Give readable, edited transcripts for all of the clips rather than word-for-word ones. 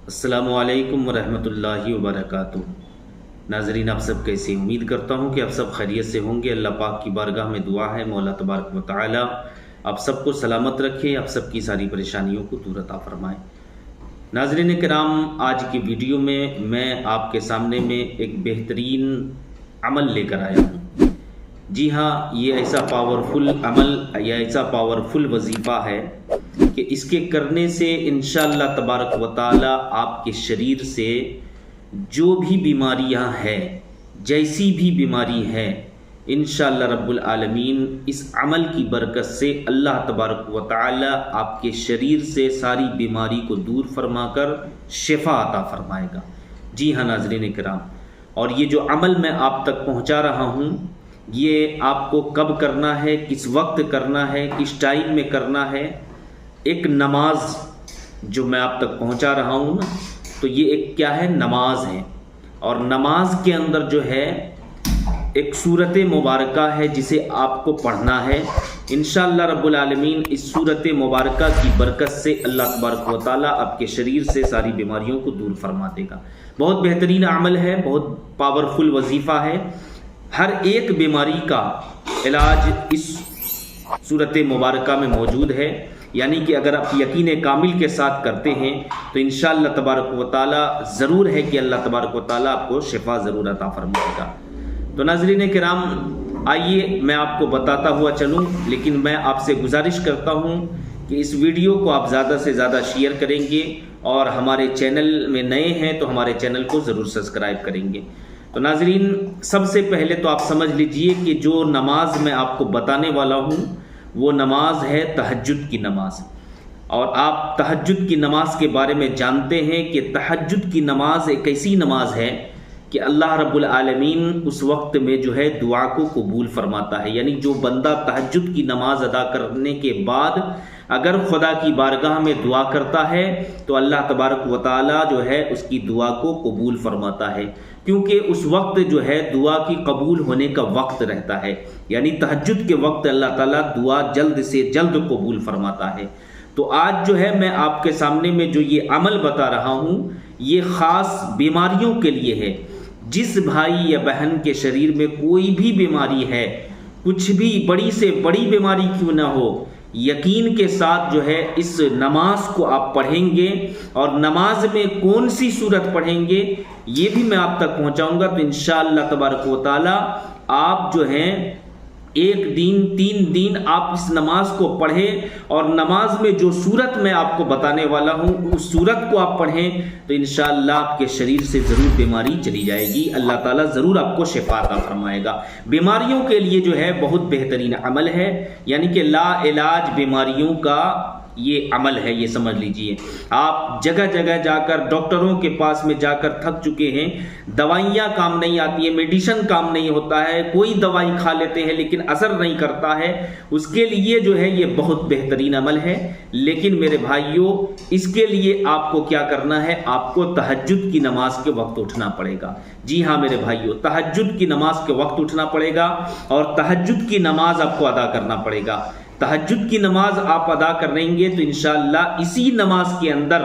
السلام علیکم ورحمۃ اللہ وبرکاتہ۔ ناظرین، آپ سب کیسے؟ امید کرتا ہوں کہ آپ سب خیریت سے ہوں گے۔ اللہ پاک کی بارگاہ میں دعا ہے مولا تبارک و تعالی آپ سب کو سلامت رکھے، آپ سب کی ساری پریشانیوں کو دور عطا فرمائے۔ ناظرین کرام، آج کی ویڈیو میں آپ کے سامنے میں ایک بہترین عمل لے کر آیا ہوں۔ جی ہاں، یہ ایسا پاورفل عمل یا ایسا پاورفل وظیفہ ہے کہ اس کے کرنے سے انشاءاللہ تبارک و تعالی آپ کے شریر سے جو بھی بیماریاں ہیں، جیسی بھی بیماری ہے، انشاءاللہ رب العالمین اس عمل کی برکت سے اللہ تبارک و تعالی آپ کے شریر سے ساری بیماری کو دور فرما کر شفا عطا فرمائے گا۔ جی ہاں ناظرین کرام، اور یہ جو عمل میں آپ تک پہنچا رہا ہوں، یہ آپ کو کب کرنا ہے، کس وقت کرنا ہے، کس ٹائم میں کرنا ہے۔ ایک نماز جو میں آپ تک پہنچا رہا ہوں نا، تو یہ ایک کیا ہے؟ نماز ہے۔ اور نماز کے اندر جو ہے ایک صورت مبارکہ ہے جسے آپ کو پڑھنا ہے۔ انشاءاللہ رب العالمین اس صورت مبارکہ کی برکت سے اللہ تبارک و تعالیٰ آپ کے شریر سے ساری بیماریوں کو دور فرما دے گا۔ بہت بہترین عمل ہے، بہت پاورفل وظیفہ ہے۔ ہر ایک بیماری کا علاج اس صورت مبارکہ میں موجود ہے، یعنی کہ اگر آپ یقین کامل کے ساتھ کرتے ہیں تو انشاءاللہ تبارک و تعالیٰ ضرور ہے کہ اللہ تبارک و تعالیٰ آپ کو شفا ضرور عطا فرمائے گا۔ تو ناظرین کرام، آئیے میں آپ کو بتاتا ہوا چلوں، لیکن میں آپ سے گزارش کرتا ہوں کہ اس ویڈیو کو آپ زیادہ سے زیادہ شیئر کریں گے، اور ہمارے چینل میں نئے ہیں تو ہمارے چینل کو ضرور سبسکرائب کریں گے۔ تو ناظرین، سب سے پہلے تو آپ سمجھ لیجئے کہ جو نماز میں آپ کو بتانے والا ہوں وہ نماز ہے تہجد کی نماز۔ اور آپ تہجد کی نماز کے بارے میں جانتے ہیں کہ تہجد کی نماز ایک ایسی نماز ہے کہ اللہ رب العالمین اس وقت میں جو ہے دعا کو قبول فرماتا ہے۔ یعنی جو بندہ تہجد کی نماز ادا کرنے کے بعد اگر خدا کی بارگاہ میں دعا کرتا ہے تو اللہ تبارک و تعالیٰ جو ہے اس کی دعا کو قبول فرماتا ہے، کیونکہ اس وقت جو ہے دعا کی قبول ہونے کا وقت رہتا ہے۔ یعنی تہجد کے وقت اللہ تعالیٰ دعا جلد سے جلد قبول فرماتا ہے۔ تو آج جو ہے میں آپ کے سامنے میں جو یہ عمل بتا رہا ہوں، یہ خاص بیماریوں کے لیے ہے۔ جس بھائی یا بہن کے شریر میں کوئی بھی بیماری ہے، کچھ بھی بڑی سے بڑی بیماری کیوں نہ ہو، یقین کے ساتھ جو ہے اس نماز کو آپ پڑھیں گے، اور نماز میں کون سی صورت پڑھیں گے یہ بھی میں آپ تک پہنچاؤں گا۔ تو انشاءاللہ تبارک و تعالی آپ جو ہیں ایک دن 3 دن آپ اس نماز کو پڑھیں، اور نماز میں جو صورت میں آپ کو بتانے والا ہوں اس صورت کو آپ پڑھیں تو انشاءاللہ آپ کے شریر سے ضرور بیماری چلی جائے گی۔ اللہ تعالیٰ ضرور آپ کو شفا عطا فرمائے گا۔ بیماریوں کے لیے جو ہے بہت بہترین عمل ہے، یعنی کہ لا علاج بیماریوں کا یہ عمل ہے، یہ سمجھ لیجئے۔ آپ جگہ جگہ جا کر ڈاکٹروں کے پاس میں جا کر تھک چکے ہیں، دوائیاں کام نہیں آتی ہیں، میڈیسن کام نہیں ہوتا ہے، کوئی دوائی کھا لیتے ہیں لیکن اثر نہیں کرتا ہے، اس کے لیے جو ہے یہ بہت بہترین عمل ہے۔ لیکن میرے بھائیوں، اس کے لیے آپ کو کیا کرنا ہے؟ آپ کو تہجد کی نماز کے وقت اٹھنا پڑے گا۔ جی ہاں میرے بھائیوں، تہجد کی نماز کے وقت اٹھنا پڑے گا، اور تہجد کی نماز آپ کو ادا کرنا پڑے گا۔ تہجد کی نماز آپ ادا کریں گے تو انشاءاللہ اسی نماز کے اندر،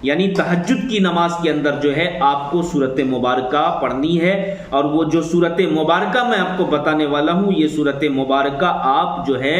یعنی تہجد کی نماز کے اندر جو ہے آپ کو سورت مبارکہ پڑھنی ہے۔ اور وہ جو سورت مبارکہ میں آپ کو بتانے والا ہوں، یہ سورت مبارکہ آپ جو ہے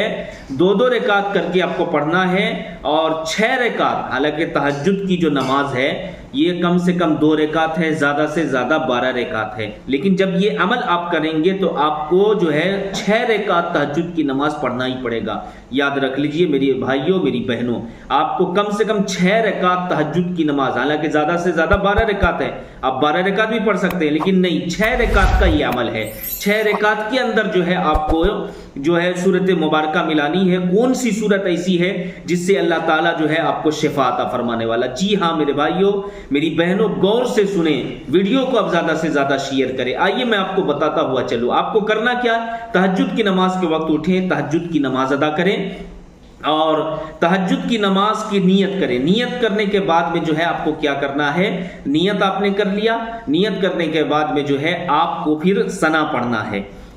2 رکعت کر کے آپ کو پڑھنا ہے، اور 6 رکعت، حالانکہ تہجد کی جو نماز ہے یہ کم سے کم 2 رکعت ہے، زیادہ سے زیادہ 12 رکعت ہے، لیکن جب یہ عمل آپ کریں گے تو آپ کو جو ہے 6 رکعت تہجد کی نماز پڑھنا ہی پڑے گا۔ یاد رکھ لیجئے میری بھائیوں، میری بہنوں، آپ کو کم سے کم 6 رکعت تہجد کی نماز، حالانکہ زیادہ سے زیادہ 12 رکعت ہے، آپ 12 رکعت بھی پڑھ سکتے ہیں، لیکن نہیں، 6 رکعت کا یہ عمل ہے۔ 6 رکعت کے اندر جو ہے آپ کو جو ہے سورت مبارکہ ملانی ہے۔ کون سی سورت ایسی ہے جس سے اللہ تعالیٰ جو ہے آپ کو شفا عطا فرمانے والا؟ جی ہاں میرے بھائیوں، میری بہنوں، غور سے سنیں، ویڈیو کو آپ زیادہ سے زیادہ شیئر کریں۔ آئیے میں آپ کو بتاتا ہوا چلوں، آپ کو کرنا کیا؟ تہجد کی نماز کے وقت اٹھیں، تہجد کی نماز ادا کریں، اور تہجد کی نماز کی نیت کریں۔ نیت کرنے کے بعد میں جو ہے آپ کو کیا کرنا ہے؟ نیت آپ نے کر لیا، نیت کرنے کے بعد میں جو ہے آپ کو پھر ثنا پڑھنا ہے۔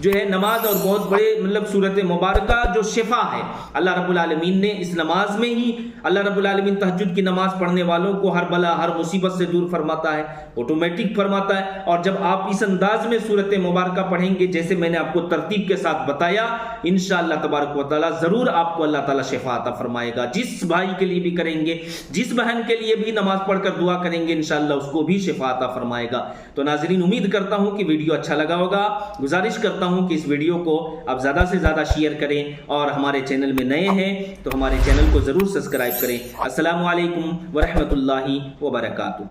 جو ہے نماز اور بہت بڑے مطلب صورت مبارکہ جو شفا ہے، اللہ رب العالمین نے اس نماز میں ہی اللہ رب العالمین تہجد کی نماز پڑھنے والوں کو ہر بلا ہر مصیبت سے دور فرماتا ہے، آٹومیٹک فرماتا ہے۔ اور جب آپ اس انداز میں صورت مبارکہ پڑھیں گے جیسے میں نے آپ کو ترتیب کے ساتھ بتایا، انشاءاللہ تبارک و تعالی ضرور آپ کو اللہ تعالیٰ شفا عطا فرمائے گا۔ جس بھائی کے لیے بھی کریں گے، جس بہن کے لیے بھی نماز پڑھ کر دعا کریں گے، انشاءاللہ اس کو بھی شفا عطا فرمائے گا۔ تو ناظرین، امید کرتا ہوں کہ ویڈیو اچھا لگا ہوگا۔ گزارش کرتا ہوں کہ اس ویڈیو کو آپ زیادہ سے زیادہ شیئر کریں، اور ہمارے چینل میں نئے ہیں تو ہمارے چینل کو ضرور سبسکرائب کریں۔ السلام علیکم ورحمۃ اللہ وبرکاتہ۔